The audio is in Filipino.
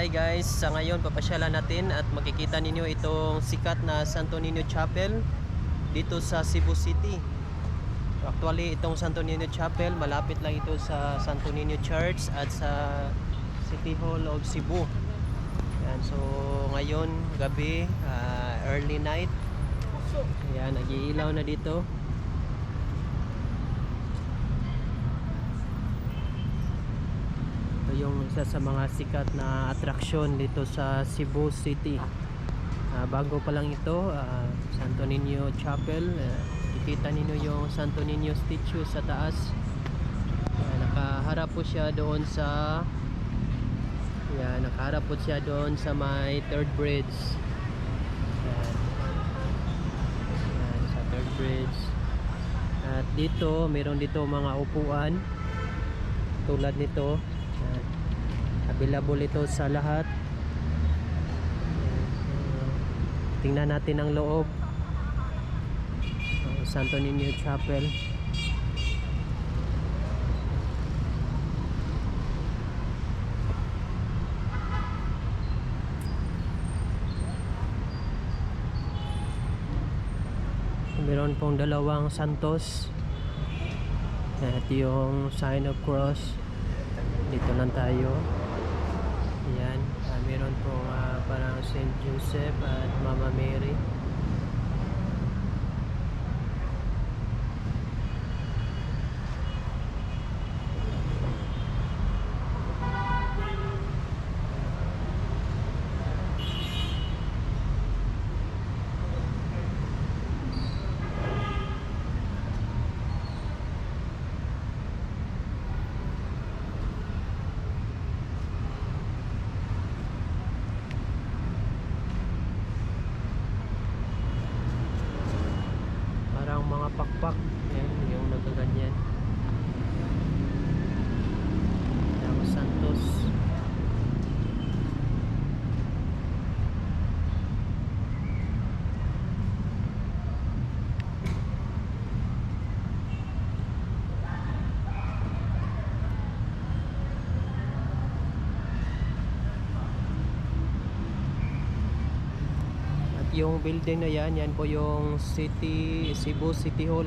Hi guys, sa ngayon papasyalan natin at makikita ninyo itong sikat na Santo Niño Chapel dito sa Cebu City. Actually, itong Santo Niño Chapel malapit lang ito sa Santo Niño Church at sa City Hall of Cebu. Yan, so ngayon gabi, early night. Yan, nag-iilaw na dito. Yung isa sa mga sikat na atraksyon dito sa Cebu City. Bago pa lang ito, Santo Niño Chapel. Kikita ninyo yung Santo Niño statue sa taas. Nakaharap po siya doon sa nakaharap po siya doon sa may third bridge. Sa third bridge. At dito, meron dito mga upuan tulad nito. Available ito sa lahat. Tingnan natin ang loob. Santo Niño Chapel. Meron pong dalawang santos. At yung sign of cross. Dito lang tayo. Ayan, meron po parang Saint Joseph at Mama Mary. Mga pakpak, yan yung nagaganyan. Yung santos. Yung building na yan po yung Cebu City Hall.